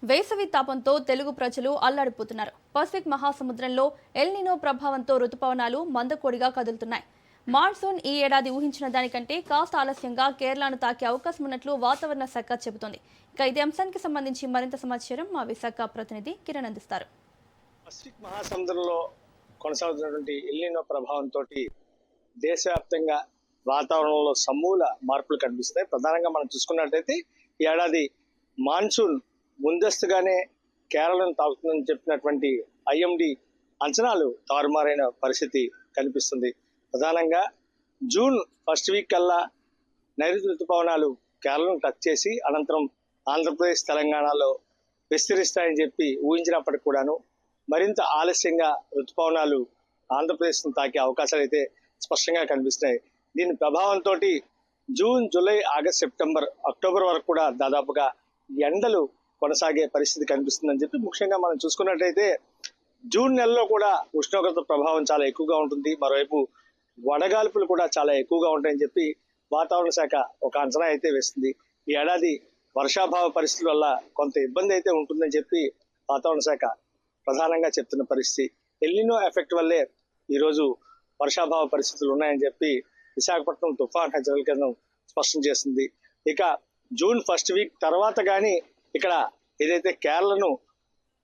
వేసవి తాపంతో తెలుగు ప్రజలు అల్లాడిపోతున్నారు. పసిఫిక్ మహాసముద్రంలో ఎల్ నినో ప్రభావంతో రుతుపవనాలు మందకోడిగా కదులుతున్నాయి. మాన్సూన్ ఈ ఏడాది ఊహించిన దానికంటే కాస్త ఆలస్యంగా కేరళను తాకే అవకాశం ఉన్నట్లు వాతావరణ శాఖ చెబుతోంది. ఇక ఇదే అంశానికి సంబంధించి మరింత సమాచారం మా విశాఖ ప్రతినిధి కిరణ్ అందిస్తారు. పసిఫిక్ మహాసముద్రంలో కొనసాగుతున్నటువంటి ఎల్ నినో ప్రభావంతో దేశవ్యాప్తంగా వాతావరణంలో సమూల మార్పులు కనిపిస్తాయి. ప్రధానంగా మనం చూసుకున్నట్లయితే ఈ ఏడాది మాన్సూన్ ముందస్తుగానే కేరళను తాకుతుందని చెప్పినటువంటి ఐఎండి అంచనాలు తారుమారైన పరిస్థితి కనిపిస్తుంది. ప్రధానంగా జూన్ ఫస్ట్ వీక్ కల్లా నైరుతి ఋతుపవనాలు కేరళను టచ్ చేసి అనంతరం ఆంధ్రప్రదేశ్ తెలంగాణలో విస్తరిస్తాయని చెప్పి ఊహించినప్పటికి కూడాను మరింత ఆలస్యంగా ఋతుపవనాలు ఆంధ్రప్రదేశ్ను తాకే అవకాశాలు అయితే స్పష్టంగా కనిపిస్తున్నాయి. దీని ప్రభావంతో June, July, August, September, October వరకు కూడా దాదాపుగా ఎండలు కొనసాగే పరిస్థితి కనిపిస్తుందని చెప్పి ముఖ్యంగా మనం చూసుకున్నట్టయితే జూన్ నెలలో కూడా ఉష్ణోగ్రత ప్రభావం చాలా ఎక్కువగా ఉంటుంది. మరోవైపు వడగాల్పులు కూడా చాలా ఎక్కువగా ఉంటాయని చెప్పి వాతావరణ శాఖ ఒక అంచనా అయితే వేస్తుంది. ఈ ఏడాది వర్షాభావ పరిస్థితుల వల్ల కొంత ఇబ్బంది అయితే ఉంటుందని చెప్పి వాతావరణ శాఖ ప్రధానంగా చెప్తున్న పరిస్థితి. ఎల్ నినో ఎఫెక్ట్ వల్లే ఈరోజు వర్షాభావ పరిస్థితులు ఉన్నాయని చెప్పి విశాఖపట్నం తుఫాన్ హెచ్చరికల కేంద్రం స్పష్టం చేస్తుంది. ఇక జూన్ ఫస్ట్ వీక్ తర్వాత కానీ ఇక్కడ ఏదైతే కేరళను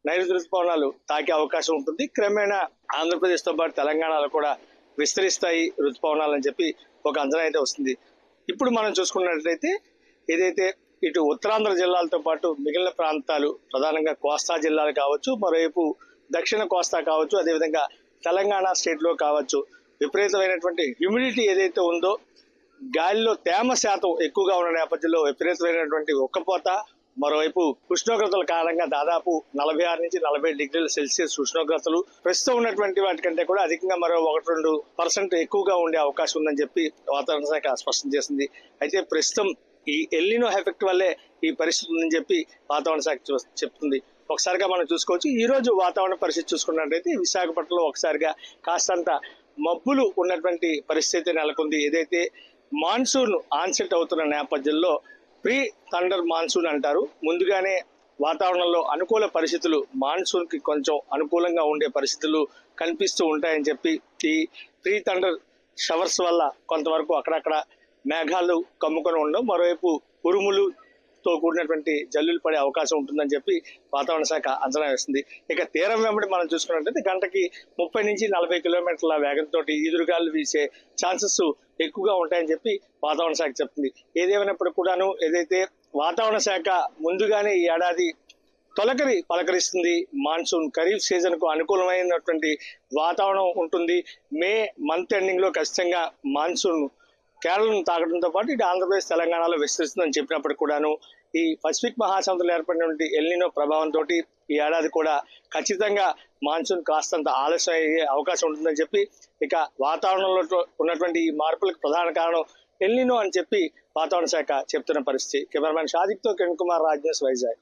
నైరుతి ఋతుపవనాలు తాకే అవకాశం ఉంటుంది. క్రమేణా ఆంధ్రప్రదేశ్తో పాటు తెలంగాణలో కూడా విస్తరిస్తాయి ఋతుపవనాలు అని చెప్పి ఒక అంచనా అయితే వస్తుంది. ఇప్పుడు మనం చూసుకున్నట్లయితే ఏదైతే ఇటు ఉత్తరాంధ్ర జిల్లాలతో పాటు మిగిలిన ప్రాంతాలు ప్రధానంగా కోస్తా జిల్లాలు కావచ్చు, మరోవైపు దక్షిణ కోస్తా కావచ్చు, అదేవిధంగా తెలంగాణ స్టేట్లో కావచ్చు, విపరీతమైనటువంటి హ్యూమిడిటీ ఏదైతే ఉందో గాలిలో తేమ శాతం ఎక్కువగా ఉన్న నేపథ్యంలో విపరీతమైనటువంటి ఉక్కపోత, మరోవైపు ఉష్ణోగ్రతల కారణంగా దాదాపు 46 నుంచి 40 డిగ్రీల సెల్సియస్ ఉష్ణోగ్రతలు ప్రస్తుతం ఉన్నటువంటి వాటికంటే కూడా అధికంగా మరో 1-2% ఎక్కువగా ఉండే అవకాశం ఉందని చెప్పి వాతావరణ శాఖ స్పష్టం చేసింది. అయితే ప్రస్తుతం ఈ ఎల్ నినో ఎఫెక్ట్ వల్లే ఈ పరిస్థితి ఉందని చెప్పి వాతావరణ శాఖ చెప్తుంది. ఒకసారిగా మనం చూసుకోవచ్చు. ఈ రోజు వాతావరణ పరిస్థితి చూసుకున్నట్లయితే విశాఖపట్నంలో ఒకసారిగా కాస్తంత మబ్బులు ఉన్నటువంటి పరిస్థితి నెలకొంది. ఏదైతే మాన్సూన్ ఆన్సెట్ అవుతున్న నేపథ్యంలో ప్రీ థండర్ మాన్సూన్ అంటారు. ముందుగానే వాతావరణంలో అనుకూల పరిస్థితులు మాన్సూన్ కి కొంచెం అనుకూలంగా ఉండే పరిస్థితులు కనిపిస్తూ ఉంటాయని చెప్పి ఈ ప్రీ థండర్ షవర్స్ వల్ల కొంతవరకు అక్కడక్కడ మేఘాలు కమ్ముకొని ఉండడం, మరోవైపు ఉరుములుతో కూడినటువంటి జల్లులు పడే అవకాశం ఉంటుందని చెప్పి వాతావరణ శాఖ అంచనా వేస్తుంది. ఇక తీరం వెంబడి మనం చూసుకున్నట్లయితే గంటకి 30 నుంచి 40 కిలోమీటర్ల వేగంతో ఈదురుగాలు వీసే ఛాన్సెస్ ఎక్కువగా ఉంటాయని చెప్పి వాతావరణ శాఖ చెప్తుంది. ఏదేమైనప్పటికీ కూడాను ఏదైతే వాతావరణ శాఖ ముందుగానే ఈ ఏడాది తొలకరి పలకరిస్తుంది. మాన్సూన్ ఖరీఫ్ సీజన్ కు అనుకూలమైనటువంటి వాతావరణం ఉంటుంది. మే మంత్ ఎండింగ్ లో ఖచ్చితంగా మాన్సూన్ కేరళను తాకడంతో పాటు ఇటు ఆంధ్రప్రదేశ్ తెలంగాణలో విస్తరిస్తుందని చెప్పినప్పటికీ కూడాను ఈ పసిఫిక్ మహాసముద్రంలో ఏర్పడినటువంటి ఎల్ నినో ప్రభావంతో ఈ ఏడాది కూడా ఖచ్చితంగా మాన్సూన్ కాస్తంత ఆలస్యం అయ్యే అవకాశం ఉంటుందని చెప్పి ఇక వాతావరణంలో ఉన్నటువంటి ఈ మార్పులకు ప్రధాన కారణం ఎల్ నినో అని చెప్పి వాతావరణ శాఖ చెప్తున్న పరిస్థితి. కెమెరామెన్ షాదిక్ తో కిరణ్ కుమార్, రాజ్ న్యూస్, వైజాగ్.